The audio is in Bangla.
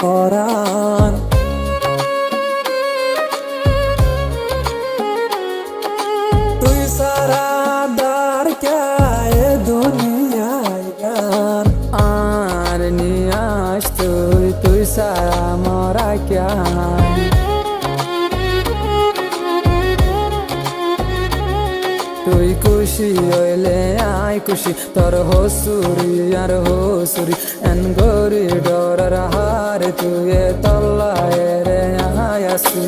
পরাণ। তুই সারা দার কে দুনিয়ায় গান আর নিয়াস তুই সারা মরা ক্যান। তুই খুশি হইলে আয় খুশি তোর হসুরি আর হসুরি এন গরি ডরার হার তুই তল্লায় রে আয়াসি।